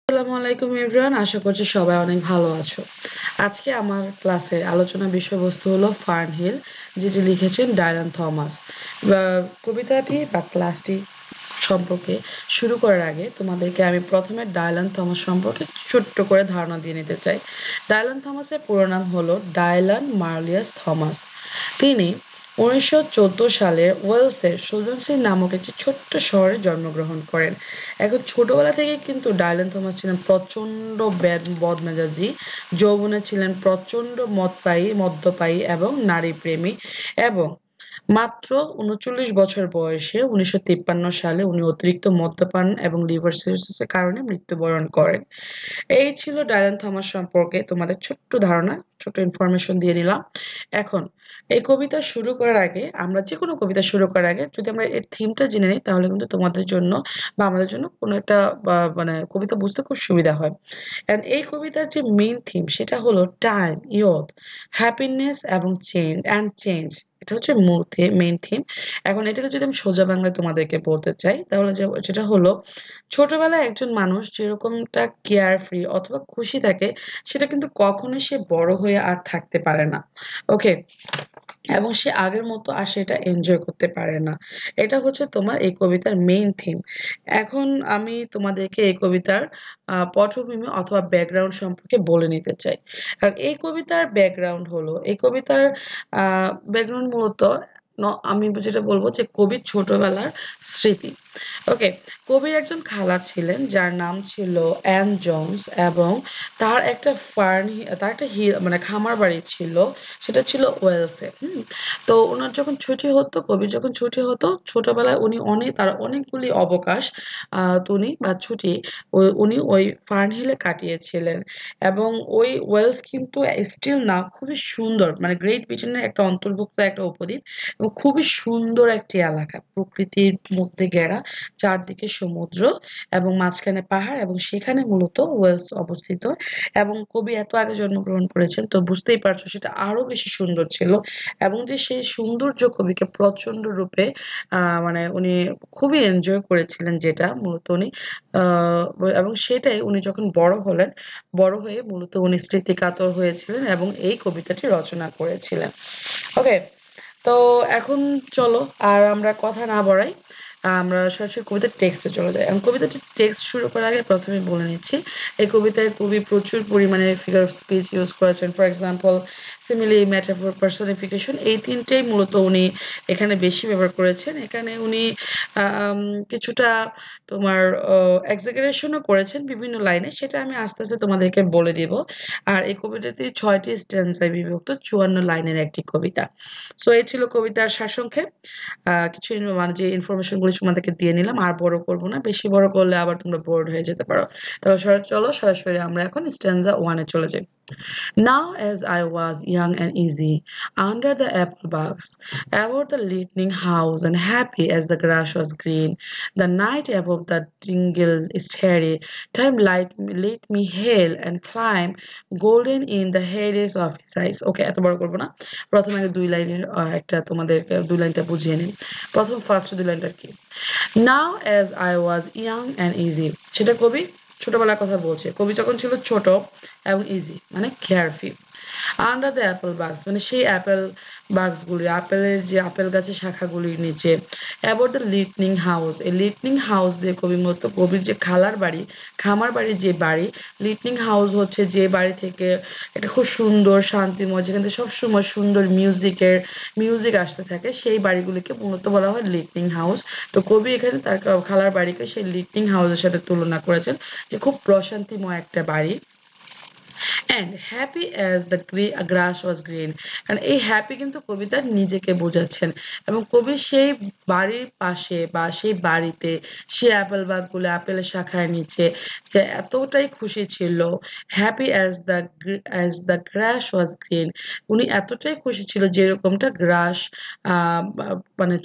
আসসালামু আলাইকুম এভরিওয়ান, আশা করছি সবাই অনেক ভালো আছো। আজকে আমার ক্লাসের আলোচনা বিষয়বস্তু হলো ফার্নহিল, যেটি লিখেছেন ডায়লান থমাস। কবিতাটি বা ক্লাসটি সম্পর্কে শুরু করার আগে তোমাদেরকে আমি প্রথমে ডায়লান থমাস সম্পর্কে ছোট্ট করে ধারণা দিয়ে নিতে চাই। ডায়লান থমাসের পুরো নাম হলো ডায়লান মার্লিয়াস থমাস। তিনি 1914 সালে ওয়েলসের সুজনসি নামক একটি ছোট্ট শহরে জন্মগ্রহণ করেন। এখন ছোটবেলা থেকে কিন্তু ডায়লান থমাস ছিলেন প্রচন্ড বদমেজাজি, যৌবনে ছিলেন প্রচন্ড মদ্যপায়ী এবং নারী প্রেমী, এবং মাত্র 39 বছর বয়সে 1953 সালে উনি অতিরিক্ত মদ্যপান এবং লিভার সিরোসিসের কারণে মৃত্যুবরণ করেন। এই ছিল ডায়লান থমাস সম্পর্কে তোমাদের ছোট্ট ধারণা, ছোট ইনফরমেশন দিয়ে নিলাম। এখন এই কবিতা শুরু করার আগে, আমরা যেকোনো কবিতা শুরু করার আগে যদি আমরা এর থিমটা জেনে নিই, তাহলে কিন্তু তোমাদের জন্য বা আমাদের জন্য কোনো একটা মানে কবিতা বুঝতে খুব সুবিধা হয়। এন্ড এই কবিতার যে মেইন থিম সেটা হলো টাইম, ইয়থ, হ্যাপিনেস এবং চেঞ্জ। এটা হচ্ছে মূল মেইন থিম। এখন এটাকে যদি আমি সোজা বাংলায় তোমাদেরকে বলতে চাই, তাহলে যেটা হলো, ছোটবেলায় একজন মানুষ যেরকমটা কেয়ার ফ্রি অথবা খুশি থাকে, সেটা কিন্তু কখনোই সে বড় হয়ে আর থাকতে পারে না। ওকে, এবং সে আগের মতো আর সেটা এনজয় করতে পারে না। এটা হচ্ছে তোমার এই কবিতার মেইন থিম। এখন আমি তোমাদেরকে এই কবিতার পটভূমি অথবা ব্যাকগ্রাউন্ড সম্পর্কে বলে নিতে চাই। আর এই কবিতার ব্যাকগ্রাউন্ড হলো, এই কবিতার ব্যাকগ্রাউন্ড মূলত আমি যেটা বলবো যে কবির ছোটবেলার স্মৃতি। ওকে, কবির একজন খালা ছিলেন যার নাম ছিল অ্যান জোন্স, এবং তার একটা মানে খামার বাড়ি ছিল, সেটা ছিল ওয়েলসে। তো ওনার যখন ছুটি হতো, কবির যখন ছুটি হতো ছোটবেলায়, তার অনেকগুলি অবকাশ, তো উনি বা ছুটি উনি ওই ফার্নহিলে কাটিয়েছিলেন। এবং ওই ওয়েলস কিন্তু স্টিল না খুবই সুন্দর, মানে গ্রেট ব্রিটেনের একটা অন্তর্ভুক্ত একটা উপদ্বীপ, এবং খুবই সুন্দর একটি এলাকা, প্রকৃতির মধ্যে ঘেরা, চারদিকে সমুদ্র এবং মাঝখানে পাহাড়, এবং সেখানে মূলত ওয়েলস অবস্থিত। এবং কবি এত আগে জন্মগ্রহণ করেছেন, তো বুঝতেই পারছো সেটা আরো বেশি সুন্দর ছিল। এবং যে সেই সৌন্দর্য কবিকে প্রচন্ড রূপে মানে উনি খুবই এনজয় করেছিলেন, যেটা মূলত উনি আহ এবং সেটাই উনি যখন বড় হলেন, বড় হয়ে মূলত উনি স্মৃতিকাতর হয়েছিলেন এবং এই কবিতাটি রচনা করেছিলেন। ওকে, তো এখন চলো আর আমরা কথা না বাড়াই, আমরা সরাসরি কবিতার টেক্সটে চলে যাই। এবং কবিতাটির টেক্সট শুরু করার আগে প্রথমে বলে নিচ্ছি, এই কবিতায় কবি প্রচুর পরিমাণে ফিগার অফ স্পিচ ইউজ করেছেন। For example, simile, metaphor, personification, এই তিনটেই মূলত উনি এখানে বেশি ব্যবহার করেছেন। এখানে উনি আম, কিছুটা তোমার এক্সাজারেশনও করেছেন বিভিন্ন লাইনে, সেটা আমি আস্তে আস্তে তোমাদেরকে বলে দিব। আর এই কবিতাটি 6টি স্ট্যান্জায় বিভক্ত, 54 লাইনের একটি কবিতা। সো এই ছিল কবিতার সারসংক্ষেপ। কিছু মানে যে ইনফরমেশন গুলো তোমাদেরকে দিয়ে নিলাম, আর বড় করব না, বেশি বড় করলে আবার তোমরা বোর্ড হয়ে যেতে পারো। তাহলে চলো সরাসরি আমরা এখন স্ট্যান্জা 1-এ চলে যাই। Now, as I was young and easy, under the apple box, about the listening house, and happy as the grass was green, the night above the dingle starry, time let me hail and climb, golden in the hades of his eyes. Okay, এত বড় করবো না, প্রথমে আগে দুই লাইনের একটা তোমাদের দুই লাইনটা বুঝিয়ে নিন। ফার্স্ট দুই লাইনটা কি? Now as I was young and easy, সেটা কবি ছোটবেলার কথা বলছে। কবি যখন ছিল ছোট এবং ইজি মানে কেয়ারফ্রি। আন্ডার দ্য অ্যাপল বাগস মানে সেই অ্যাপেল বাগসগুলি, আপেলের যে আপেল গাছের শাখাগুলির নিচে। অ্যাবাউট দ্য লিটনিং হাউস, এই লিটনিং হাউস দিয়ে কবি মূলত কবির যে খালার বাড়ি, খামার বাড়ির যে বাড়ি, লিটনিং হাউস হচ্ছে যে বাড়ি থেকে এটা খুব সুন্দর শান্তিময়, যেখান থেকে সবসময় সুন্দর মিউজিক আসতে থাকে, সেই বাড়িগুলিকে মূলত বলা হয় লিটনিং হাউস। তো কবি এখানে তার খালার বাড়িকে সেই লিটনিং হাউসের সাথে তুলনা করেছেন, যে খুব প্রশান্তিময় একটা বাড়ি। And happy as the grass was green, কারণ এই হ্যাপি কিন্তু কবিতার নিজেকে বোঝাচ্ছেন। এবং কবি সেই বাড়ির পাশে বা সেই বাড়িতে সে অ্যাপেল বাগগুলো আপেলের শাখার নিচে যে এতটাই খুশি ছিল। Happy as the grass was green, উনি এতটাই খুশি ছিল যেরকমটা গ্রাস, মানে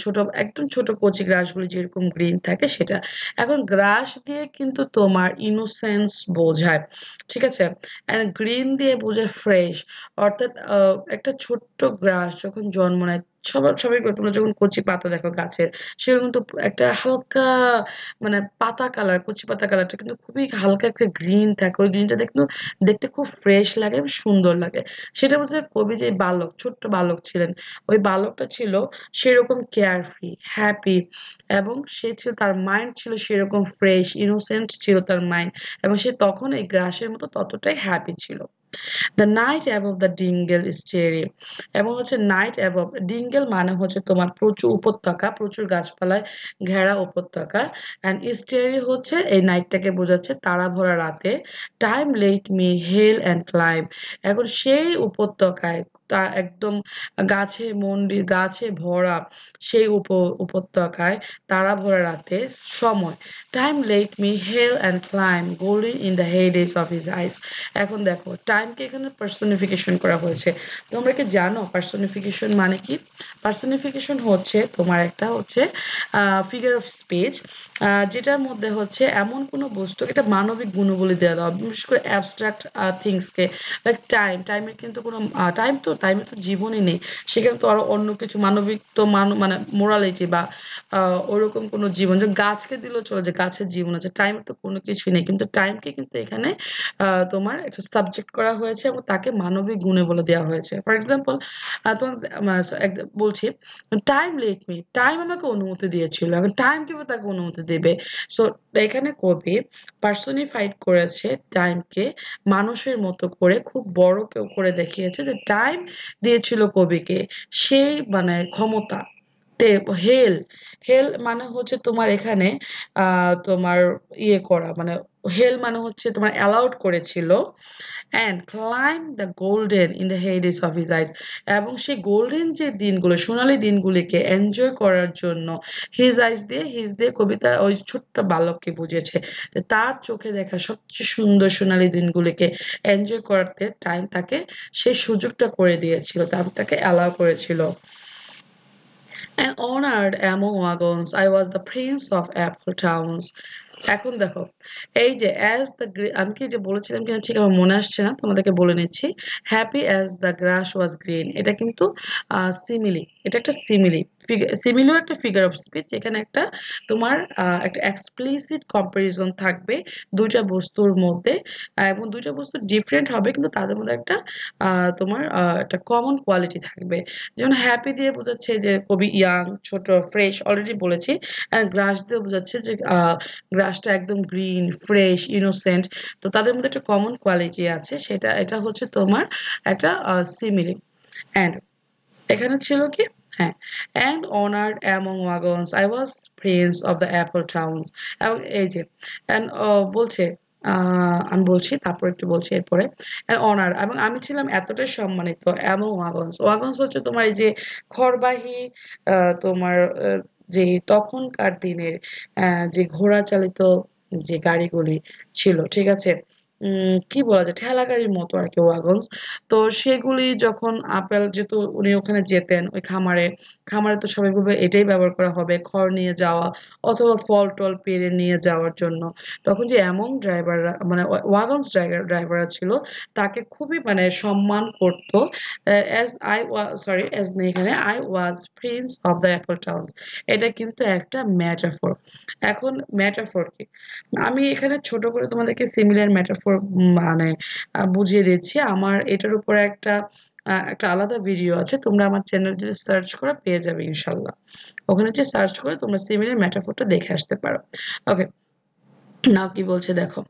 একদম ছোট কচি গ্রাসগুলি যেরকম গ্রিন থাকে সেটা। এখন গ্রাস দিয়ে কিন্তু তোমার ইনোসেন্স বোঝায়, ঠিক আছে? অ্যান্ড গ্রিন দিয়ে বোঝায় ফ্রেশ, অর্থাৎ একটা ছোট্ট গ্রাস যখন জন্ম নেয়, সবাই তোমরা যখন কচি পাতা দেখো গাছের, সেরকম কিন্তু একটা হালকা মানে পাতা কালার, কচি পাতা কালারটা কিন্তু খুবই হালকা একটা গ্রিন থাকে। ওই গ্রিনটা দেখতে খুব ফ্রেশ লাগে এবং সুন্দর লাগে। সেটা বোঝায় কবি যে বালক, ছোট্ট বালক ছিলেন, ওই বালকটা ছিল সেরকম কেয়ারফ্রি, হ্যাপি, এবং তার মাইন্ড ছিল সেরকম ফ্রেশ, ইনোসেন্ট ছিল তার মাইন্ড, এবং সে তখন এই গ্রাসের মতো ততটাই হ্যাপি ছিল। The night above the dingle starry, এবং হচ্ছে নাইট অ্যাবভ, ডিঙ্গেল মানে হচ্ছে তোমার প্রচুর উপত্যকা, প্রচুর গাছপালায় ঘেরা উপত্যকা, অ্যান্ড স্টেরি হচ্ছে এই নাইটটাকে বোঝাচ্ছে তারা ভরা রাতে। Time let me hail and climb, এখন সেই উপত্যকায় তা একদম গাছে ভরা সেই উপত্যকায় তারা ভরা রাতে সময়, time let me hail and climb golden in the heydays of his eyes. এখন দেখো টাইমকে এখানে পার্সনিফিকেশন করা হয়েছে। তোমরা কি জানো পার্সনিফিকেশন মানে কি? পার্সনিফিকেশন হচ্ছে তোমার একটা হচ্ছে ফিগার অফ স্পিচ, যেটার মধ্যে হচ্ছে এমন কোনো বস্তু, এটা মানবিক গুণাবলী দেওয়া দেওয়া, বিশেষ করে অ্যাবস্ট্রাক্ট থিংসকে, লাইক টাইমের কিন্তু কোনো টাইমের তো জীবনই নেই, সেখানে তো আরো অন্য কিছু মানবিক তো মানে মোরালিটি বা ওরকম কোনো জীবন, যে গাছকে দিলেও চলে, যে গাছের জীবন আছে, টাইমের তো কোনো কিছুই নেই, কিন্তু টাইমকে কিন্তু এখানে তোমার একটা সাবজেক্ট করা হয়েছে এবং তাকে মানবিক গুণে বলে দেওয়া হয়েছে। ফর এক্সাম্পল, তোমার বলছি, টাইম লেট মি, টাইম আমাকে অনুমতি দিয়েছিল, এখন টাইম কিভাবে তাকে অনুমতি দেবে? সো এখানে কবি পার্সনিফাইড করেছে টাইমকে, মানুষের মতো করে খুব বড় করে দেখিয়েছে যে টাইম দিয়েছিল কবিকে সেই মানে ক্ষমতা। হেল, হেল মানে হচ্ছে তোমার এখানে তোমার করা মানে, হেল মানে হচ্ছে তোমার অ্যালাউড করেছিল, and climb the golden in the heydays of his eyes, এবং সেই গোল্ডেন যে দিনগুলো, সোনালী দিনগুলিকে এনজয় করার জন্য, হিজ দিয়ে কবিতা ওই ছোট্ট বালককে বুঝিয়েছে যে তার চোখে দেখা সবচেয়ে সুন্দর সোনালী দিনগুলিকে এনজয় করতে টাইম তাকে সেই সুযোগটা করে দিয়েছিল, তাকে অ্যালাউ করেছিল। And honored among wagons, I was the prince of apple towns. এখন দেখো এই যে আমি কি যে বলেছিলাম কিনা ঠিক আমার মনে আসছে না, তোমাদেরকে বলে নিচ্ছি। Happy as the grass was green, এটা কিন্তু সিমিলি, এটা একটা সিমিলিও একটা ফিগার অফ স্পিচ। এখানে একটা তোমার একটা এক্সপ্লিসিট কম্পারিজন থাকবে দুইটা বস্তুর মধ্যে, এবং দুইটা বস্তু ডিফারেন্ট হবে কিন্তু তাদের মধ্যে একটা তোমার একটা কমন কোয়ালিটি থাকবে। যেমন হ্যাপি দিয়ে বোঝাচ্ছে যে কবি ইয়াং, ছোট, ফ্রেশ, অলরেডি বলেছি। আর গ্রাস দিয়ে বোঝাচ্ছে যে গ্রাসটা একদম গ্রিন, ফ্রেশ, ইনোসেন্ট। তো তাদের মধ্যে একটা কমন কোয়ালিটি আছে, এটা হচ্ছে তোমার একটা সিমিলি। অ্যান্ড এখানে ছিল কি, হ্যাঁ, and honoured among ওয়াগনস I was Prince of the Apple towns, এবং এই যে অ্যান্ড বলছে, আমি বলছি তারপর একটু বলছি এরপরে, অনার, এবং আমি ছিলাম এতটাই সম্মানিত, এবং ওয়াগনস, ওয়াগনস হচ্ছে তোমার এই যে খড়বাহী তোমার যে তখনকার দিনের যে ঘোড়া চালিত যে গাড়িগুলি ছিল, ঠিক আছে, কি বলা যায়, ঠেলা গাড়ির মতো আর কি ওয়াগনস। তো সেগুলি যখন আপেল, যেহেতু উনি ওখানে যেতেন ওই খামারে, খামারে তো স্বাভাবিকভাবে এটাই ব্যবহার করা হবে খড় নিয়ে যাওয়া অথবা ফল টল পেরে নিয়ে যাওয়ার জন্য। তখন যে এমন ড্রাইভাররা মানে ওয়াগনস ড্রাইভাররা ছিল, তাকে খুবই মানে সম্মান করতো। অ্যাজ আই সরি অ্যাজ নেই এখানে, I was Prince of the Apple towns, এটা কিন্তু একটা ম্যাটাফর। এখন ম্যাটাফর কি, আমি এখানে ছোট করে তোমাদেরকে সিমিলার ম্যাটাফর মানে বুঝিয়ে দিচ্ছি। আমার এটার উপরে একটা আলাদা ভিডিও আছে, তোমরা আমার চ্যানেল যদি সার্চ করে পেয়ে যাবে ইনশাল্লাহ। ওখানে যে সার্চ করে তোমরা সিমিলার ম্যাটাফরটা দেখে আসতে পারো। ওকে, নাও কি বলছে দেখো,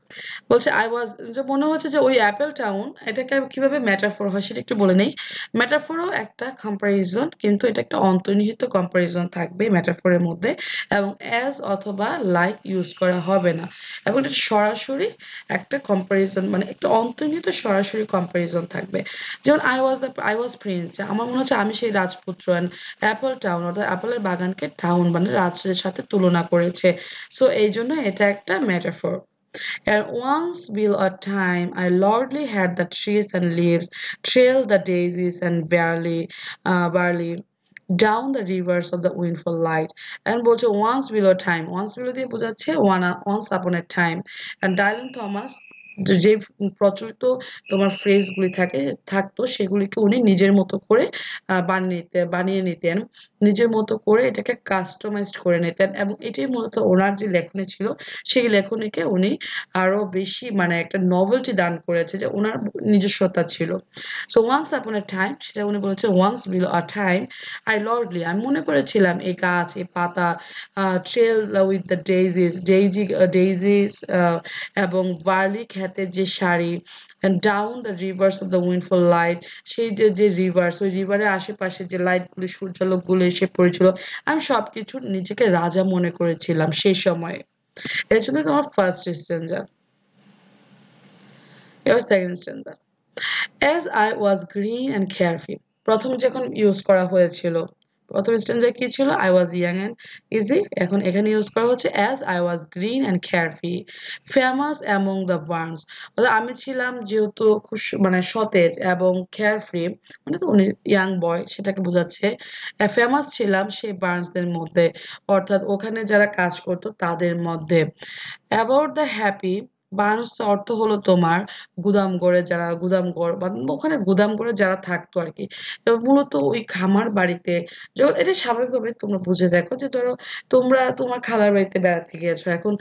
বলছে আই ওয়াজ, যে মনে হচ্ছে যে ওই অ্যাপেল টাউন, এটাকে কিভাবে ম্যাটাফর হয় সেটা একটু বলে নেই। ম্যাটাফরও একটা কম্পারিজন, কিন্তু এটা একটা অন্তর্নিহিত কম্পারিজন থাকবে ম্যাটাফরের মধ্যে, এবং অ্যাজ অথবা লাইক ইউজ করা হবে না, এবং এটা সরাসরি একটা কম্পারিজন, মানে একটা অন্তর্নিহিত সরাসরি কম্পারিজন থাকবে। যেমন আই ওয়াজ প্রিন্স, আমার মনে হচ্ছে আমি সেই রাজপুত্র, অ্যাপল টাউন অর্থাৎ অ্যাপলের বাগানকে টাউন মানে রাজ্যের সাথে তুলনা করেছে। সো এই জন্য এটা একটা metaphor. And once will a time I lordly had the trees and leaves, trailed the daisies and barley down the rivers of the windfall light. And বলছে once will a time, once will দিয়ে বোঝাচ্ছে once upon a time. And Dylan Thomas যে প্রচলিত তোমার ফ্রেজগুলি থাকতো সেগুলিকে উনি নিজের মতো করে বানিয়ে নিতেন, নিজের মতো করে এটাকে কাস্টমাইজড করে নিতেন, এবং এটাই মূলত ওনার যে লেখনী ছিল সেই লেখনীকে উনি আরো বেশি মানে একটা নভেলটি দান করেছে, যে ওনার নিজস্বতা ছিল। সো ওয়ান্স আপন এ টাইম, সেটা উনি বলেছে, once below a time I lordly, আমি মনে করেছিলাম এই গাছ, এই পাতা, ট্রেল উইথ দ্য ডেইজিস এবং বার্লি ক্ষেতের যে sari, and down the rivers of the windfall light, সেই যে রিভার্স, ওই রিভারের আশেপাশে যে লাইটগুলি, সূর্যালোকগুলো এসে পড়েছিল, আমি সবকিছু নিজেকে রাজা মনে করেছিলাম সেই সময়ে। এটা ছিল তোমার ফার্স্ট স্ট্যান্জা। এবার second স্ট্যান্জা। As I was green and carefree, প্রথম যখন ইউজ করা হয়েছিল, প্রথম স্ট্যান্জায় কি ছিল? I was young and easy। এখন এখানে ইউজ করা হচ্ছে as I was green and carefree, famous among the worms। অর্থাৎ আমি ছিলাম যেহেতু খুব মানে সতেজ এবং carefree, মানে তো উনি ইয়াং বয় সেটাকে বোঝাচ্ছে। ফেমাস ছিলাম সেই বার্নসদের মধ্যে, অর্থাৎ ওখানে যারা কাজ করতো তাদের মধ্যে। About the happy, বার্নস অর্থ হলো তোমার গুদামঘর বা ওখানে গুদামঘরে যারা থাকতো আর কি। মূলত ওই খামার বাড়িতে, যখন এটা স্বাভাবিকভাবে তোমরা বুঝে দেখো যে ধরো তোমরা তোমার খালার বাড়িতে বেড়াতে গিয়েছো, এখন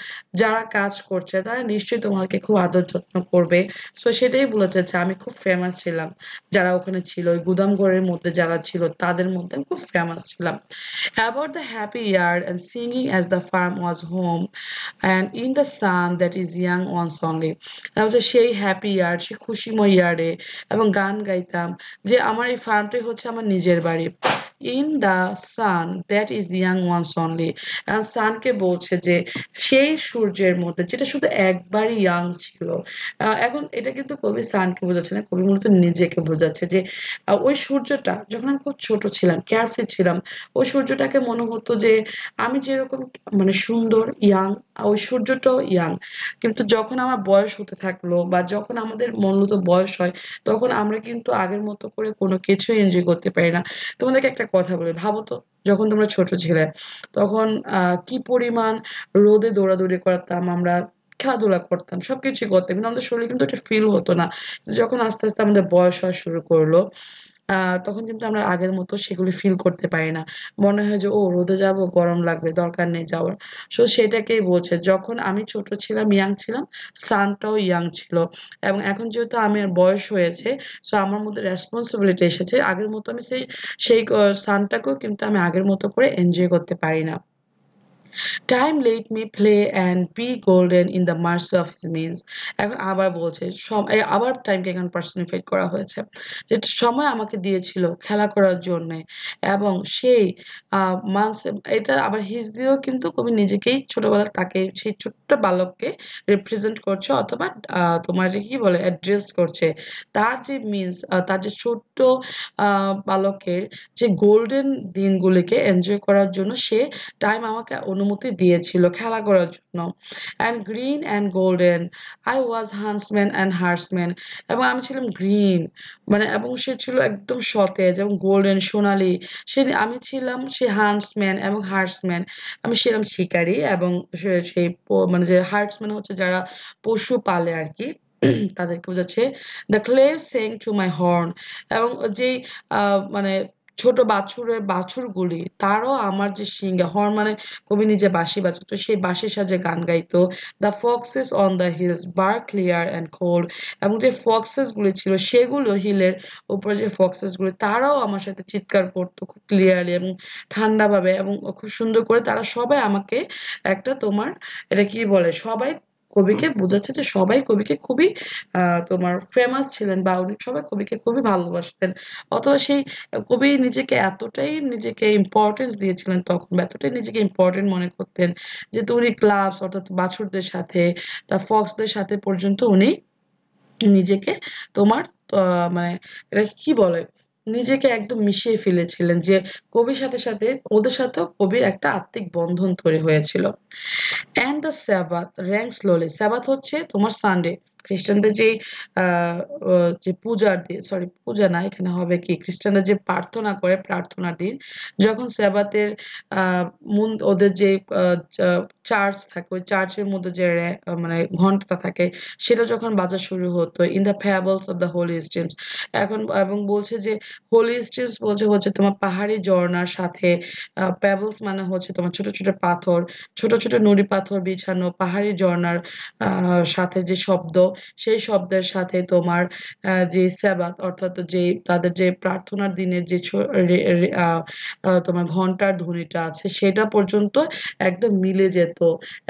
যারা কাজ করছে তারা নিশ্চয়ই তোমাকে খুব আদর যত্ন করবে। সো সেটাই বলেছে যে আমি খুব ফেমাস ছিলাম, যারা ওখানে ছিল ওই গুদামঘরের মধ্যে যারা ছিল তাদের মধ্যে আমি খুব ফেমাস ছিলাম। About the happy yard and singing as the farm was home and in the sun that is young once only, তাহলে সেই হ্যাপি ইয়ার্ড, সেই খুশিময় ইয়ার্ডে এবং গান গাইতাম যে আমার এই ফার্মটাই হচ্ছে আমার নিজের বাড়ি। In the sun that is young once only, সানকে বলছে যে সেই সূর্যের মধ্যে যেটা শুধু একবারই ইয়াং ছিল। এখন এটা কিন্তু কবি সানকে বোঝাচ্ছে না, কবি মূলত নিজেকে বোঝাচ্ছে যে ওই সূর্যটা যখন আমি খুব ছোট ছিলাম, কেয়ারফ্রি ছিলাম, ওই সূর্যটাকে মনে হতো যে আমি যেরকম মানে সুন্দর ইয়াং, ওই সূর্যটাও ইয়াং। কিন্তু যখন আমার বয়স হতে থাকলো বা যখন আমাদের মূলত বয়স হয়, তখন আমরা কিন্তু আগের মতো করে কোনো কিছুই এনজয় করতে পারি না। তোমাদেরকে একটা কথা বলি, ভাবো তো যখন তোমরা ছোট ছিলে তখন কি পরিমাণ রোদে দৌড়াদৌড়ি করতাম আমরা, খেলাধুলা করতাম, সবকিছুই করতাম, কিন্তু আমাদের শরীরে কিন্তু এটা ফিল হতো না। যখন আস্তে আস্তে আমাদের বয়স হওয়া শুরু করলো, তখন কিন্তু আমরা আগের মতো সেগুলি ফিল করতে পারি না। মনে হয় যে ও রোদে যাব, গরম লাগবে, দরকার নেই যাওয়ার। সো সেটাকেই বলছে, যখন আমি ছোট ছিলাম, ইয়াং ছিলাম, সানটাও ইয়াং ছিল, এবং এখন যেহেতু আমার বয়স হয়েছে, সো আমার মধ্যে রেসপন্সিবিলিটি এসেছে, আগের মতো আমি সেই সেই সানটাকেও কিন্তু আমি আগের মতো করে এনজয় করতে পারি না। Time let me play and be golden in the mercy of his means. এখন আবার বলছে, আবার টাইমকে এখন পার্সনিফাইড করা হয়েছে, যে সময় আমাকে দিয়েছিল খেলা করার জন্য, এবং সেই মানস, এটা আবার হিজ দিয়েও কিন্তু কবি নিজেকেই ছোটবেলা তাকে সেই ছোট্ট বালককে রিপ্রেজেন্ট করছে, অথবা তোমার যে কি বলে অ্যাড্রেস করছে। তার যে মিনস, তার যে ছোট্ট বালকের যে গোল্ডেন দিনগুলিকে এনজয় করার জন্য সে টাইম আমাকে অনুমতি দিয়েছিল খেলা করার জন্য। And green and golden, I was huntsman and herdsman, এবং আমি ছিলাম গ্রিন মানে, এবং সে ছিল একদম সতেজ, এবং গোল্ডেন সোনালী, আমি ছিলাম সেই হান্সম্যান এবং হার্সম্যান, আমি ছিলাম শিকারী, এবং সেই মানে যে হার্সম্যান হচ্ছে যারা পশু পালে আর কি, তাদেরকে বোঝাচ্ছে। The calves sang to my horn, এবং যেই মানে ছোট বাছুরগুলি তারাও আমার যে শিঙ্গে, হর্ন মানে কবি নিজে বাঁশি বাজাতো, সেই বাঁশির সাজে গান গাইতো। The foxes on the hills barked clear and cold, এবং যে ফক্সেস গুলি ছিল সেগুলো হিলের উপরে, যে ফক্সেস গুলি তারাও আমার সাথে চিৎকার করতো খুব ক্লিয়ারলি এবং ঠান্ডাভাবে, এবং খুব সুন্দর করে তারা সবাই আমাকে একটা তোমার, এটা কি বলে, সবাই কবিকে বোঝাচ্ছে যে সবাই কবিকে খুবই তোমার ফেমাস ছিলেন, বা উনি সবাই কবিকে খুবই ভালোবাসতেন। অথবা সেই কবি নিজেকে এতটাই নিজেকে ইম্পর্টেন্স দিয়েছিলেন তখন, বা এতটাই নিজেকে ইম্পর্টেন্ট মনে করতেন যে উনি ক্লাবস অর্থাৎ বাছুরদের সাথে, তার ফক্সদের সাথে পর্যন্ত উনি নিজেকে তোমার মানে এটা কি বলে, নিজেকে একদম মিশিয়ে ফেলেছিলেন, যে কবির সাথে সাথে ওদের সাথেও কবির একটা আত্মিক বন্ধন তৈরি হয়েছিল। And the Sabbath rang slowly, Sabbath হচ্ছে তোমার সানডে, খ্রিস্টানদের যে পূজার দিন, সরি পূজা না, এখানে হবে কি, খ্রিস্টানরা যে প্রার্থনা করে প্রার্থনার দিন যখন সেবাতের ওদের যে চার্চ থাকে, ওই চার্চের মধ্যে যে মানে ঘন্টাটা থাকে, সেটা যখন বাজা শুরু হতো in the ফ্যাবলস of the Holi streams. এখন এবং বলছে যে হোলি স্ট্রিমস বলছে হচ্ছে তোমার পাহাড়ি ঝর্ণার সাথে, প্যাবলস মানে হচ্ছে তোমার ছোট ছোট পাথর, ছোট ছোট নুড়ি পাথর বিছানো পাহাড়ি ঝর্ণার সাথে যে শব্দ, সেই শব্দের সাথে তোমার যে সেবাত, অর্থাৎ যে তাদের যে প্রার্থনার দিনের যে তোমার ঘন্টার ধ্বনিটা আছে সেটা পর্যন্ত একদম মিলে যেত।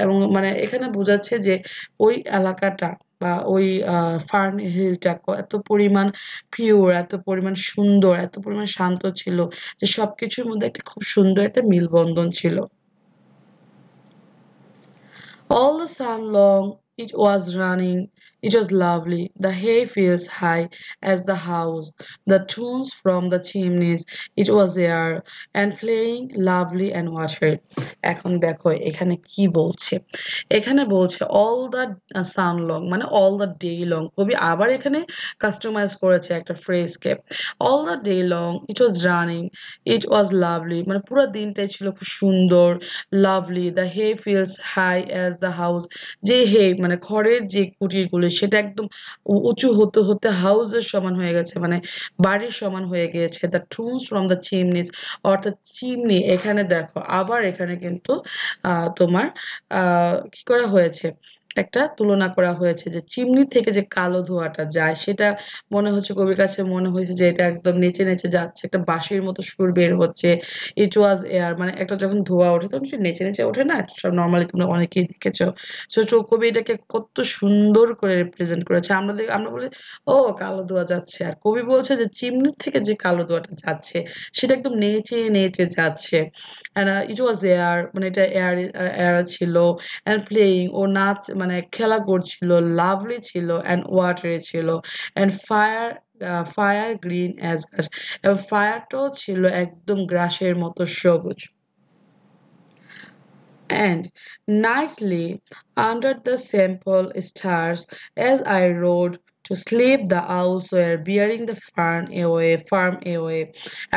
এবং মানে এখানে বোঝাচ্ছে যে ওই এলাকাটা বা ওই ফার্ন হিলটা এত পরিমাণ পিওর, এত পরিমাণ সুন্দর, এত পরিমাণ শান্ত ছিল যে সবকিছুর মধ্যে একটা খুব সুন্দর একটা মিলবন্ধন ছিল। All the sun long it was running, it was lovely. The hay fields high as the house, the tunes from the chimneys, it was there, and playing lovely and watery. এখন দেখো এখানে কি বলছে, এখানে বলছে all the sun long মানে all the day long, কবি আবার এখানে কাস্টমাইজ করেছে একটা ফ্রেজকে। all the day long it was running, it was lovely মানে পুরো দিনটাই ছিল খুব সুন্দর, lovely, the hay fields high as the house, যে হে মানে খড়ের যে কুটিরগুলো সেটা একদম উঁচু হতে হতে হাউসের সমান হয়ে গেছে, মানে বাড়ির সমান হয়ে গিয়েছে। The toons from the chimneys, অর্থাৎ চিমনি, এখানে দেখো আবার এখানে কিন্তু তোমার কি করা হয়েছে, একটা তুলনা করা হয়েছে যে চিমনি থেকে যে কালো ধোঁয়াটা যায় সেটা মনে হচ্ছে, কবির কাছে মনে হয়েছে যে এটা একদম নেচে নেচে যাচ্ছে, একটা বাঁশির মতো সুর বের হচ্ছে। ইট ওয়াজ এয়ার মানে একটা যখন ধোঁয়া ওঠে তখন সে নেচে নেচে ওঠে না, সব নর্মালি তোমরা অনেকেই দেখেছো। সো কবি এটাকে কত সুন্দর করে রিপ্রেজেন্ট করেছে। আমরা বলি ও কালো ধোঁয়া যাচ্ছে, আর কবি বলছে যে চিমনির থেকে যে কালো ধোঁয়াটা যাচ্ছে সেটা একদম নেচে নেচে যাচ্ছে। ইট ওয়াজ এয়ার মানে এটা এয়ার ছিল, অ্যান্ড প্লেয়িং ও নাচ মানে খেলা করছিল, লাভলি ছিল, অ্যান্ড ওয়াটারি ছিল, অ্যান্ড ফায়ার গ্রিন অ্যাজ গ্রাস, এবং ফায়ারটাও ছিল একদম গ্রাসের মতো সবুজ। And nightly, under the simple stars, as I rode to sleep, the owls were bearing the farm away.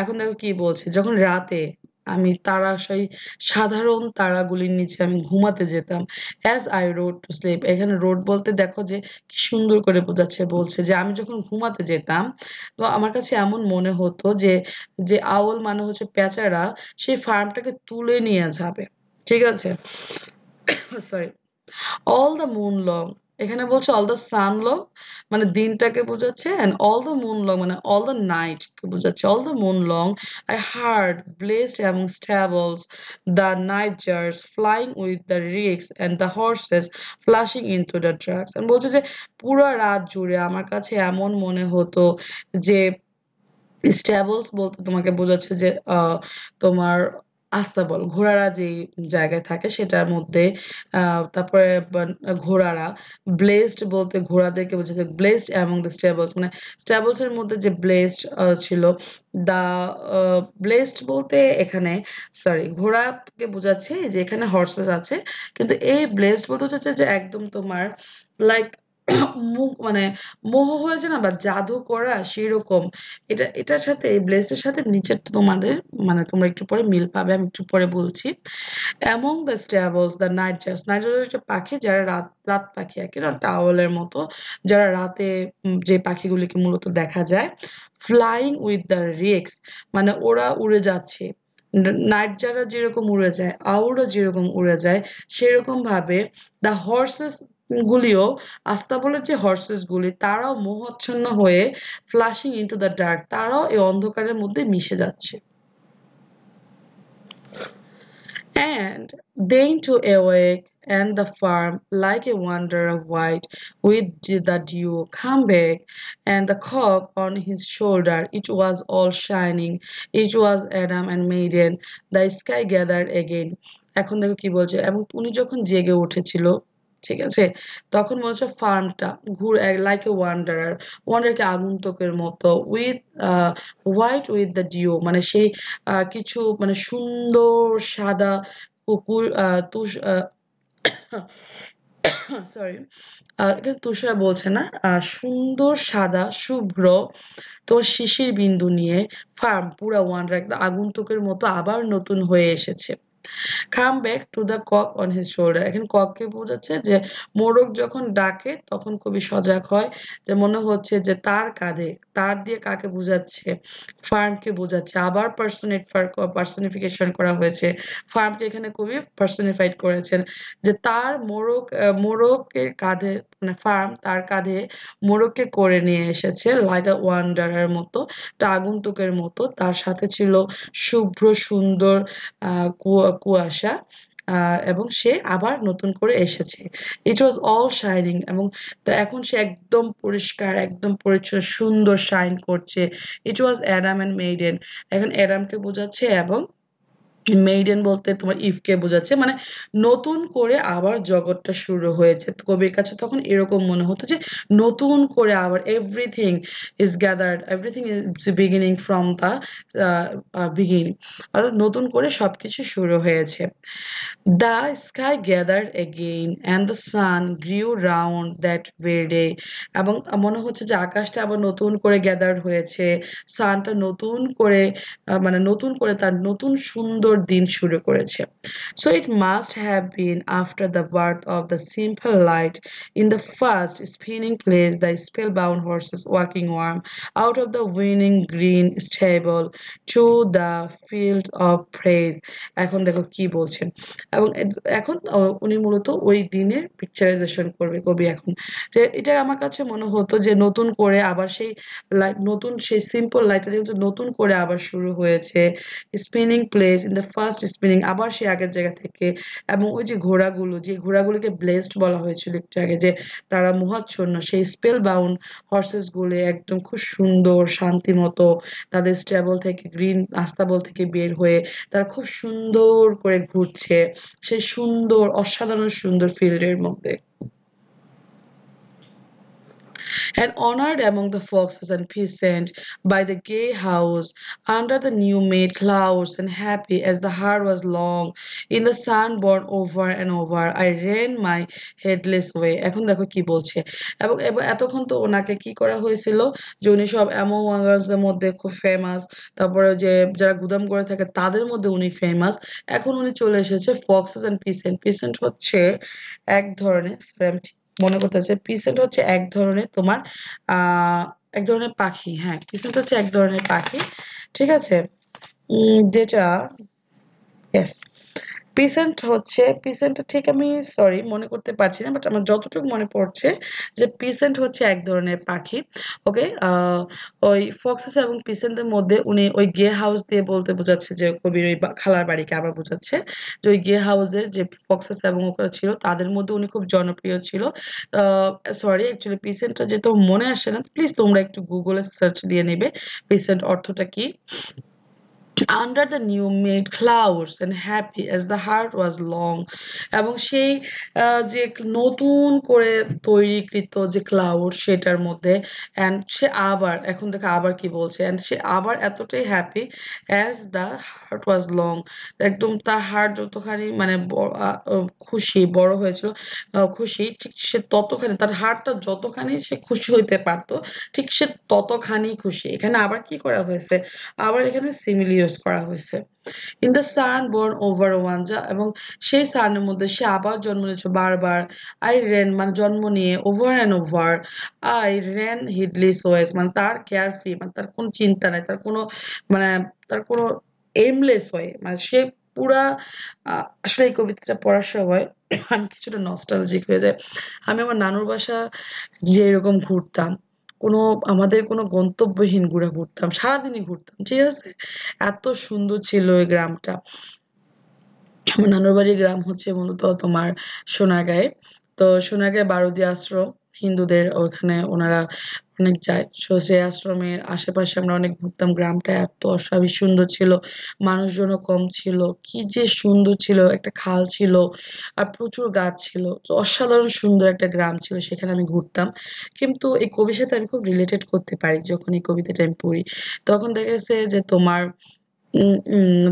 এখন দেখো কি বলছে, যখন রাতে আমি তারা সেই সাধারণ তারাগুলির নিচে আমি ঘুমাতে যেতাম, as I road to sleep, এখানে রোড বলতে দেখো যে কি সুন্দর করে বোঝাচ্ছে, বলছে যে আমি যখন ঘুমাতে যেতাম তো আমার কাছে এমন মনে হতো যে যে আউল মানে হচ্ছে পেঁচারা সেই ফার্মটাকে তুলে নিয়ে যাবে, ঠিক আছে, sorry. All the moon long, এখানে বলছে অল দ্য সান লং মানে দিনটাকে বোঝাচ্ছে, and all the moon long মানে অল দ্য নাইট কে বোঝাচ্ছে। All the moon long I hard blessed among stables the nightjars flying with the reeks and the horses flashing into the tracks, and বলছে যে পুরো রাত জুড়ে আমার কাছে এমন মনে হতো যে স্ট্যাবলস বলতে তোমাকে বোঝাচ্ছে যে তোমার আস্তাবল, ঘোড়ারা যেই জায়গায় থাকে সেটার মধ্যে, তারপরে ঘোড়ারা, ব্লেসড বলতে ঘোড়াদেরকে বোঝাচ্ছে, ব্লেসড অ্যামং দ্য স্ট্যাবলস মানে স্ট্যাবলস এর মধ্যে যে ব্লেসড ছিল, দা ব্লেসড বলতে এখানে সরি ঘোড়াকে বোঝাচ্ছে যে এখানে হর্সেস আছে, কিন্তু এই ব্লেসড বলতে হচ্ছে যে একদম তোমার লাইক মুখ মানে মোহ হয়েছে না বা জাদু করা সেরকম। এটার সাথে এই ব্লেসের সাথে নিচেরটা তোমাদের মানে তোমরা একটু পরে মিল পাবে, আমি একটু পরে বলছি। অ্যামং দ্য স্ট্যাবলস দ্য নাইটজার্স, নাইটজার্স হচ্ছে পাখি যারা রাত রাত পাখি আর কি না, টাওয়ালের মতো, যারা রাতে যে পাখিগুলিকে মূলত দেখা যায়। ফ্লাইং উইথ দ্য রেক্স মানে ওরা উড়ে যাচ্ছে, নাইট যারা যেরকম উড়ে যায়, আউলও যেরকম উড়ে যায়, সেরকম ভাবে দ্য হর্সেস গুলিও, আস্তাবলের যে হর্সেস গুলি তারাও মোহাচ্ছন্ন হয়ে ফ্লাশিং ইনটু দ্য ডার্ক, তারাও এই অন্ধকারের মধ্যে মিশে যাচ্ছে। And then to awake and the farm like a wanderer white with the dew come back, and the cock on his shoulder, it was all shining, it was Adam and Maiden, the sky gathered again। এখন দেখো কি বলছে, এবং উনি যখন জেগে উঠেছিল, ঠিক আছে, তখন মনে হচ্ছে ফার্মটা লাইক এ ওয়ান্ডারার, ওয়ান্ডারকে আগন্তুকের মতো, with white with the dew মানে সেই কিছু মানে সুন্দর সাদা কুকুর সরি, এটা তুষার বলছে না, সুন্দর সাদা শুভ্র তো শিশির বিন্দু নিয়ে ফার্ম পুরা ওয়ান্ডার একটা আগন্তুকের মতো আবার নতুন হয়ে এসেছে। Come back to the cock on his shoulder. এখন কককে বোঝাচ্ছে যে মোরগ যখন ডাকে তখন খুবই সজাগ হয়, যে মনে হচ্ছে যে তার কাঁধে, তার দিয়ে কাকে বোঝাচ্ছে, ফার্মকে বোঝাচ্ছে। আবার পার্সনিফিকেশন করা হয়েছে, ফার্মকে এখানে খুবই পার্সনিফাইড করেছেন, যে তার মোরগের কাঁধে, মানে ফার্ম তার কাঁধে মোরগকে করে নিয়ে এসেছে লাইক আ ওয়ান্ডারের মতো, একটা আগন্তুকের মতো। তার সাথে ছিল শুভ্র সুন্দর কুয়াশা, এবং সে আবার নতুন করে এসেছে। ইট ওয়াজ অল শাইনিং, এবং এখন সে একদম পরিষ্কার, একদম পরিচ্ছন্ন, সুন্দর শাইন করছে। ইট ওয়াজ অ্যাডাম অ্যান্ড মেইডেন। এখন অ্যাডামকে বোঝাচ্ছে, এবং মেইডেন বলতে তোমার ইভকে বোঝাচ্ছে, মানে নতুন করে আবার জগৎটা শুরু হয়েছে। তো কবির কাছে তখন এরকম মনে হতো যে নতুন করে আবার everything is gathered, everything is beginning from the beginning, অর্থাৎ নতুন করে সবকিছু শুরু হয়েছে। The sky gathered again and the sun grew round that very day. এবং মনে হচ্ছে যে আকাশটা আবার নতুন করে গ্যাদার্ড হয়েছে, সানটা নতুন করে মানে নতুন করে তার নতুন সুন্দর দিন শুরু করেছে। So it must have been after the birth of the simple light in the first spinning place, the spellbound horses walking warm out of the winning green stable to the field of praise. এখন দেখো কি বলছেন, এবং এখন উনি মূলত ওই দিনের পিকচারাইজেশন করবে কবি এখন, যে এটা আমার কাছে মনে হতো যে নতুন করে আবার সেই লাইট, নতুন সেই সিম্পল লাইটটা কিন্তু নতুন করে আবার শুরু হয়েছে, spinning place in the first spinning, আবার সেই আগের জায়গা থেকে। এবং ওই যে ঘোড়াগুলো, যে ঘোড়াগুলোকে ব্লেসড বলা হয়েছিল একটু আগে, যে তারা মোহাচ্ছন্ন, সেই স্পেল বাউন্ড হর্সেস গুলো একদম খুব সুন্দর শান্তি মতো তাদের স্টেবল থেকে, গ্রিন আস্তাবল থেকে বের হয়ে তারা খুব সুন্দর করে ঘুরছে সেই সুন্দর, অসাধারণ সুন্দর ফিল্ডের মধ্যে। And honored among the foxes and peasants by the gay house, under the new made clouds, and happy as the heart was long, in the sun born over and over, I ran my headless way. এখন দেখো কি বলছে, এবং এতক্ষণ তো ওনাকে কি করা হয়েছিল, যে উনি সব অ্যামোয়াঙ্গাসদের মধ্যে খুব ফেমাস, তারপরে যে যারা গুদাম করে থাকে তাদের মধ্যে উনি ফেমাস। এখন উনি চলে এসেছে ফক্সেস এন্ড পিসেন্ট। পিসেন্ট হচ্ছে এক ধরনের, মনে করতে হচ্ছে পিসেন্ট হচ্ছে এক ধরনের তোমার আহ এক ধরনের পাখি। হ্যাঁ, পিসেন্ট হচ্ছে এক ধরনের পাখি, ঠিক আছে, যেটা, ইয়েস, পিসেন্ট ঠিক আমি সরি মনে করতে পারছি না, বাট আমার যতটুকু মনে পড়ছে যে পিসেন্ট হচ্ছে এক ধরনের পাখি। ওকে, ওই ফক্সেস এবং পিসেন্টের মধ্যে উনি ওই গে হাউস দিয়ে বলতে বোঝাচ্ছে, যে কবির ওই খালার বাড়িকে আবার বোঝাচ্ছে, যে ওই গে হাউসের যে ফক্সেস এবং ওরা ছিল তাদের মধ্যে উনি খুব জনপ্রিয় ছিল। সরি, অ্যাকচুয়ালি পিসেন্টটা যেহেতু মনে আসে না, প্লিজ তোমরা একটু গুগলে সার্চ দিয়ে নেবে পিসেন্ট অর্থটা কি। Under the new made clouds and happy as the heart was long, এবং সেই যে নতুন করে তৈরিকৃত যে ক্লাউড সেটার মধ্যে, and সে আবার, এখন দেখো আবার কি বলছে, and সে আবার এতটাই happy as the heart was long, একদম তার হার্ট যতখানি মানে খুশি বড় হয়েছিল, খুশি ঠিক সে ততখানি, তার হার্টটা যতখানি সে খুশি হইতে পারতো ঠিক সে ততখানি খুশি। এখানে আবার কি করা হয়েছে, আবার এখানে সিমিলি ইউজ করা হয়েছে। In the San born over one, যা এবং সেই সানের মধ্যে সে আবার জন্ম নিয়েছে বারবার। আই রেন মানে জন্ম নিয়ে, over and over, I ran heedless ways মানে তার কেয়ার ফ্রি, মানে তার কোনো চিন্তা নাই, তার কোনো মানে তার কোনো এমলেস ওয়ে, মানে সে পুরা আসলে এই কবিতাটা পড়ার সময় আমি কিছুটা নস্টালজিক হয়ে যায়। আমি আমার নানুর বাসা যে এরকম ঘুরতাম, কোনো আমাদের কোনো গন্তব্যহীন ঘুরতাম, সারাদিনই ঘুরতাম, ঠিক আছে, এত সুন্দর ছিল ওই গ্রামটা। আমার নানুর বাড়ির গ্রাম হচ্ছে মূলত তোমার সোনারগাঁয়ে। তো সোনারগাঁয়ে বারুদি আশ্রম, হিন্দুদের ওখানে ওনারা অনেক যায়। সো সেই আশ্রমের আশেপাশে আমরা অনেক ঘুরতাম। গ্রামটা এত অস্বাভাবিক সুন্দর ছিল, মানুষজনও কম ছিল, কি যে সুন্দর ছিল, একটা খাল ছিল আর প্রচুর গাছ ছিল। তো অসাধারণ সুন্দর একটা গ্রাম ছিল, সেখানে আমি ঘুরতাম। কিন্তু এই কবির সাথে আমি খুব রিলেটেড করতে পারি, যখন এই কবিতাটা আমি পড়ি তখন দেখা গেছে যে তোমার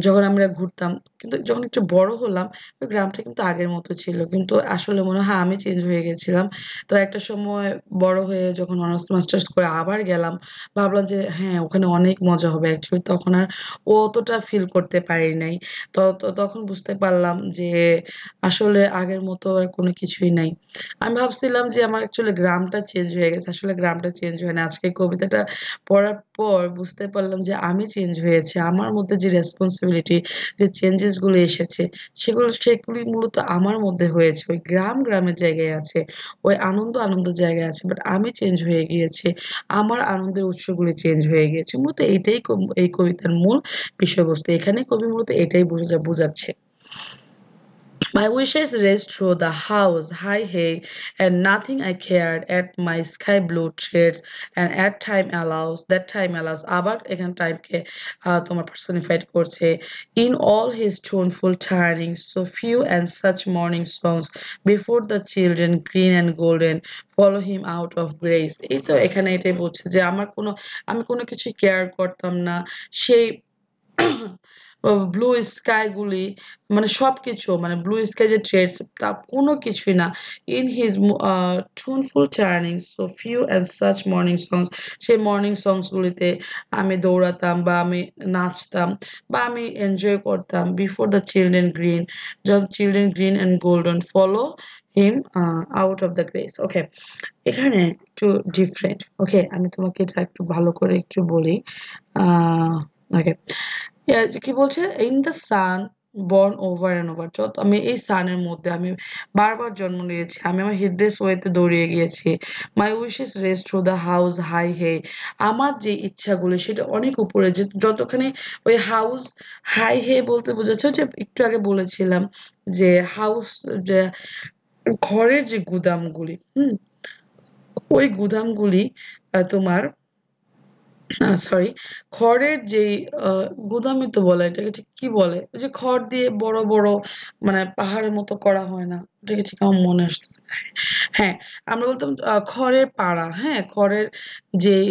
যখন আমরা ঘুরতাম। কিন্তু যখন একটু বড় হলাম, ওই গ্রামটা কিন্তু আগের মতো ছিল। কিন্তু আসলে মনে হয় আমি চেঞ্জ হয়ে গেছিলাম। তো একটা সময় বড় হয়ে যখন অনার্স মাস্টার্স করে আবার গেলাম, ভাবলাম যে হ্যাঁ, ওখানে অনেক মজা হবে। অ্যাকচুয়ালি তখন আর অতটা ফিল করতে পারি নাই। তখন বুঝতে পারলাম যে আসলে আগের মতো আর কোনো কিছুই নাই। আমি ভাবছিলাম যে আমার অ্যাকচুয়ালি গ্রামটা চেঞ্জ হয়ে গেছে। আসলে গ্রামটা চেঞ্জ হয় না। আজকে কবিতাটা পড়ার পর বুঝতে পারলাম যে আমি চেঞ্জ হয়েছি। আমার মধ্যে যে রেসপনসিবিলিটি, যে চেঞ্জেস গুলো এসেছে, সেগুলি মূলত আমার মধ্যে হয়েছে। ওই গ্রামের জায়গায় আছে। ওই আনন্দ জায়গায় আছে। বাট আমি চেঞ্জ হয়ে গিয়েছি। আমার আনন্দের উৎসগুলি চেঞ্জ হয়ে গিয়েছে। মূলত এটাই এই কবিতার মূল বিষয়বস্তু। এখানে কবি মূলত এটাই বোঝাচ্ছে। My wishes raced through the house, high hay, and nothing I cared at my sky blue threads, and that time allows, আবার এখানে টাইমকে তোমার personified করছে, in all his tuneful turnings, so few and such morning songs, before the children green and golden follow him out of grace. এই তো এখানে এটাই বলছে যে আমি কোনো কিছু কেয়ার করতাম না, সেই ব্লু স্কাই গুলি, মানে সবকিছু, মানে ব্লু স্কাই যে ট্রেডস, তা কোনো কিছুই না। In his tuneful turnings, so few and such morning songs, সেই মর্নিং সংস গুলিতে আমি দৌড়াতাম বা আমি নাচতাম বা আমি এনজয় করতাম। বিফোর দ্য চিলড্রেন গ্রিন, যখন children green and golden follow him out of the grace. Okay, এখানে একটু ডিফারেন্ট। ওকে, আমি তোমাকে এটা একটু ভালো করে একটু বলি। ওকে, কি বলছে, in the San born over and over, যত আমি এই সানের মধ্যে আমি বারবার জন্ম নিয়েছি, আমি আমার হিডলেস ওয়েতে দৌড়িয়ে গিয়েছি। My wishes raced through the house high hay, আমার যে ইচ্ছাগুলো সেটা অনেক উপরে, যে যতখানি ওই হাউস হাই হে বলতে বোঝাচ্ছে যে একটু আগে বলেছিলাম যে হাউস, যে ঘরের যে গুদামগুলি, ওই গুদামগুলি তোমার সরি, খড়ের যেই গুদামই তো বলে, এটাকে ঠিক কি বলে? ওই যে খড় দিয়ে বড়, বড় মানে পাহাড়ের মতো করা হয় না? ওটাকে ঠিক আমার মনে আসতেছে না। হ্যাঁ, আমরা বলতাম খড়ের পাড়া, হ্যাঁ? খড়ের যেই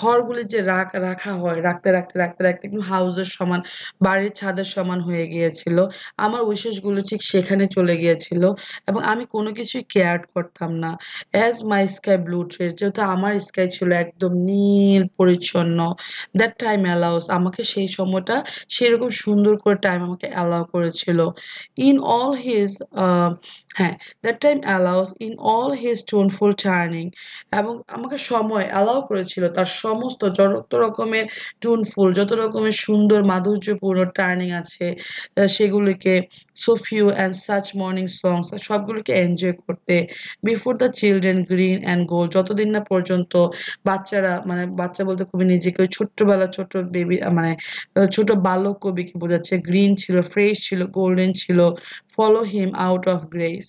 খড়গুলি যে রাখা হয়, রাখতে একদম হাউসের সমান, বাড়ির ছাদের সমান হয়ে গিয়েছিল। আমার উইশেস গুলো ঠিক সেখানে চলে গিয়েছিল এবং আমি কোনো কিছুই কেয়ার করতাম না। As my sky blue trace, যেহেতু আমার স্কাই ছিল একদম নীল পরিচ্ছন্ন, দ্যাট টাইম অ্যালাউস, আমাকে সেই সময়টা সেরকম সুন্দর করে টাইম আমাকে অ্যালাউ করেছিল। ইন অল হিজ হ্যাঁ, that time allows in all his tuneful turning, এবং আমাকে সময় অ্যালাউ করেছিল তার সমস্ত যত রকমের টুনফুল, যত রকমের সুন্দর মাধুর্যপূর্ণ টার্নিং আছে, সেগুলিকে, so few and such morning songs, সবগুলোকে এনজয় করতে। Before the children green and gold, যতদিন না পর্যন্ত বাচ্চারা, মানে বাচ্চা বলতে খুবই নিজেকে ওই ছোট্টবেলা ছোট বেবি, মানে ছোট বালক কবিকে বোঝাচ্ছে, গ্রিন ছিল, ফ্রেশ ছিল, গোল্ডেন ছিল, follow him out of grace.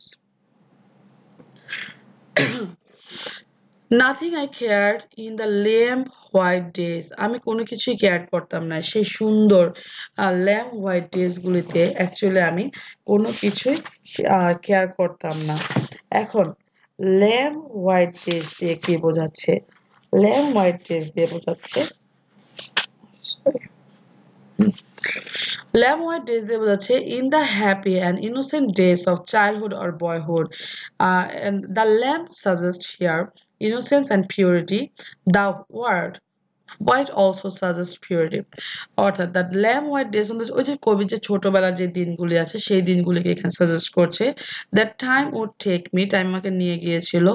Nothing eye care in the lamp white days, আমি কোনো কিছুই কেয়ার করতাম না সেই সুন্দর ল্যাম্প হোয়াইট ডেজ গুলিতে। অ্যাকচুয়ালি আমি কোনো কিছুই কেয়ার করতাম না। এখন ল্যাম্প হোয়াইট ডেজ দিয়ে কি বোঝাচ্ছে? ল্যাম্প হোয়াইট ডেজ দিয়ে বোঝাচ্ছে, lamb white days দিয়ে বোঝাচ্ছে in the happy and innocent days of childhood or boyhood, and the lamb suggests here innocence and purity. The word white also suggests purity, অর্থাৎ the lamb white days, ওই যে কবি যে ছোটবেলার যে দিনগুলি আছে সেই দিনগুলিকে এখানে সাজেস্ট করছে। That time would take me, time আমাকে নিয়ে গিয়েছিল,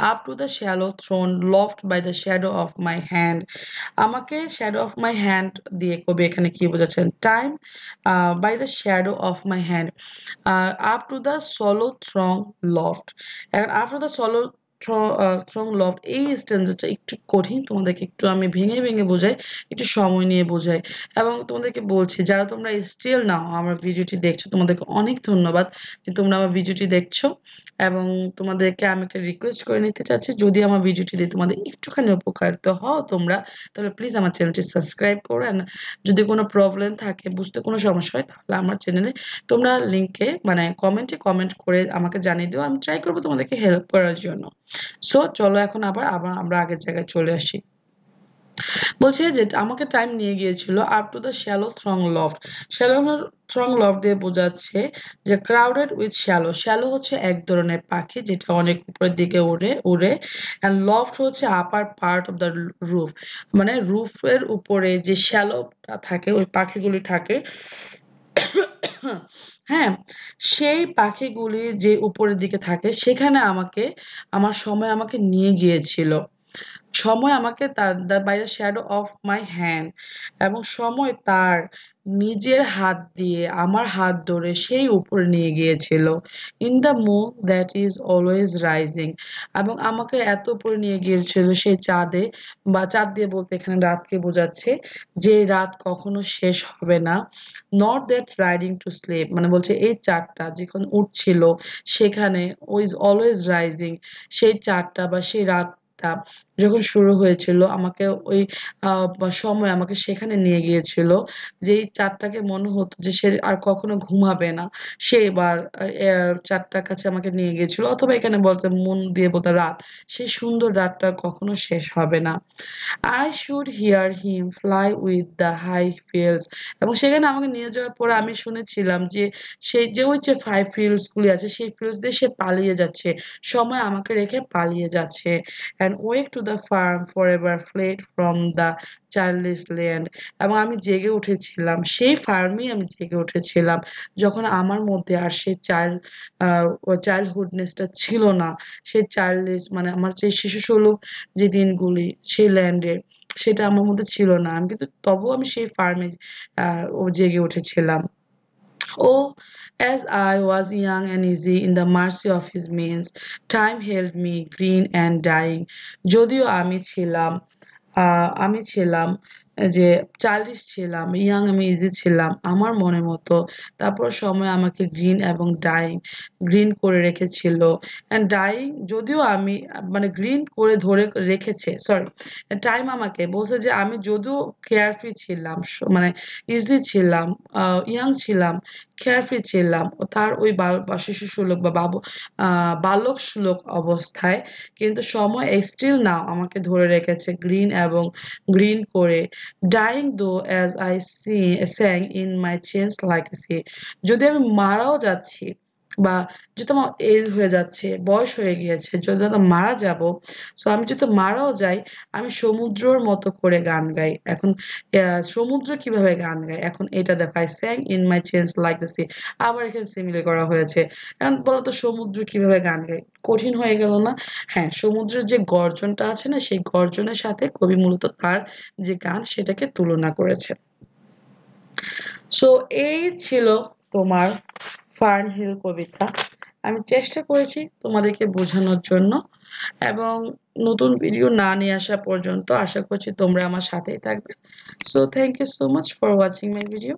up to the swallow thronged loft by the shadow of my hand, আমাকে শ্যাডো অফ মাই হ্যান্ড দিয়ে কবি এখানে কি বোঝাচ্ছেন? Time by the shadow of my hand, up to the swallow thronged loft. এখন up to the swallow thronged loft, এই স্ট্যান্সটা একটু কঠিন, তোমাদেরকে একটু আমি ভেঙে ভেঙে বোঝাই, একটু সময় নিয়ে বোঝাই। এবং তোমাদেরকে বলছি, যারা তোমরা স্টিল নাও আমার ভিডিওটি দেখছো, তোমাদেরকে অনেক ধন্যবাদ যে তোমরা আমার ভিডিওটি দেখছো। এবং তোমাদেরকে আমি একটা রিকোয়েস্ট করে নিতে চাচ্ছি, যদি আমার ভিডিওটি দিয়ে তোমাদের একটুখানি উপকারিত হও তোমরা, তাহলে প্লিজ আমার চ্যানেলটি সাবস্ক্রাইব করো। And যদি কোনো প্রবলেম থাকে, বুঝতে কোনো সমস্যা হয়, তাহলে আমার চ্যানেলে তোমরা লিংকে, মানে কমেন্টে কমেন্ট করে আমাকে জানিয়ে দিও, আমি ট্রাই করবো তোমাদেরকে হেল্প করার জন্য। সো চলো এখন আবার আবার আমরা আগের জায়গায় চলে আসি। বলছে যে আমাকে টাইম নিয়ে গিয়েছিল up to the swallow thronged loft. Swallow thronged loft দিয়ে বোঝাচ্ছে যে ক্রাউডেড উইথ শ্যালো। শ্যালো হচ্ছে এক ধরনের পাখি যেটা অনেক উপরের দিকে উড়ে অ্যান্ড লফট হচ্ছে upper part of the roof, মানে রুফের উপরে যে শ্যালোটা থাকে ওই পাখিগুলি থাকে। হ্যাঁ, সেই পাখিগুলি যে উপরের দিকে থাকে সেখানে আমার সময় আমাকে নিয়ে গিয়েছিল। সময় আমাকে তার by the shadow of my hand, এবং সময় তার নিজের হাত দিয়ে আমার হাত ধরে সেই উপরে নিয়ে গিয়েছিল। In the moon that is always rising, এবং আমাকে এত উপরে নিয়ে গিয়েছিল সেই চাঁদে, বা চাঁদ দিয়ে বলতে এখানে রাতকে বোঝাচ্ছে, যে রাত কখনো শেষ হবে না। Not that riding to sleep, মানে বলছে এই চাঁদটা যখন উঠছিল সেখানে ইজ অলওয়েজ রাইজিং, সেই চাঁদটা বা সেই রাতটা যখন শুরু হয়েছিল আমাকে ওই বা সময় আমাকে সেখানে নিয়ে গিয়েছিল, যেই চাঁদটাকে মনে হতো যে সে আর কখনো ঘুমাবে না, সে এবার চাঁদটার কাছে আমাকে নিয়ে গিয়েছিল, অথবা এখানে বলতে মন দিয়ে বলতে রাত, সেই সুন্দর রাতটা কখনো শেষ হবে না। I should hear him fly with the high fields, এবং সেখানে আমাকে নিয়ে যাওয়ার পরে আমি শুনেছিলাম যে সেই যে ওই যে হাই ফিল্ডস গুলি আছে সেই ফিল্ডস দিয়ে সে পালিয়ে যাচ্ছে, সময় আমাকে রেখে পালিয়ে যাচ্ছে। and wake to the farm forever fled from the childless land, এবং আমি জেগে উঠেছিলাম সেই ফার্মেই, আমি জেগে উঠেছিলাম যখন আমার মধ্যে আর সেই চাইল্ডহুডনেসটা ছিল না, সেই চাইল্ডলেস মানে আমার যে শিশু সুলভ যে দিনগুলি সেই ল্যান্ডে, সেটা আমার মধ্যে ছিল না। আমি কিন্তু তবুও আমি সেই ফার্মে জেগে উঠেছিলাম। Oh, as I was young and easy in the mercy of his means, time held me green and dying. যদিও আমি ছিলাম যে চাইল্ডিশ ছিলাম, ইয়াং, আমি ইজি ছিলাম আমার মনের মতো। তারপর সময় আমাকে গ্রিন এবং ডাইং, গ্রিন করে রেখেছিল। অ্যান্ড ডাইং, যদিও আমি মানে গ্রিন করে ধরে রেখেছে, সরি, টাইম আমাকে বলছে যে আমি যদিও কেয়ারফ্রি ছিলাম, মানে ইজি ছিলাম, ইয়াং ছিলাম, কেয়ারফ্রি ছিলাম, তার ওই বা শিশু সুলভ বা বালক সুলভ অবস্থায়, কিন্তু সময় স্টিল নাও আমাকে ধরে রেখেছে গ্রিন এবং গ্রিন করে। Dying though as I sang in my change like a sea, যদি আমি মারাও যাচ্ছি, বা যেহেতু আমার এজ হয়ে যাচ্ছে, বয়স হয়ে গিয়েছে, যদি আমি মারা যাব, সো আমি যদি মারাও যাই, আমি সমুদ্রর মতো করে গান গাই। এখন সমুদ্র কিভাবে গান গায়, এখন এটা দেখো, I sang in my change like the sea, আবার এখানে সিমিলে করা হয়েছে। এখন বলতো সমুদ্র কিভাবে গান গায়, কঠিন হয়ে গেল না? হ্যাঁ, সমুদ্রের যে গর্জনটা আছে না, সেই গর্জনের সাথে কবি মূলত তার যে গান সেটাকে তুলনা করেছে। সো এই ছিল তোমার ফার্নহিল কবিতা। আমি চেষ্টা করেছি তোমাদেরকে বোঝানোর জন্য, এবং নতুন ভিডিও না নিয়ে আসা পর্যন্ত আশা করছি তোমরা আমার সাথেই থাকবে। So thank you so much for watching my video.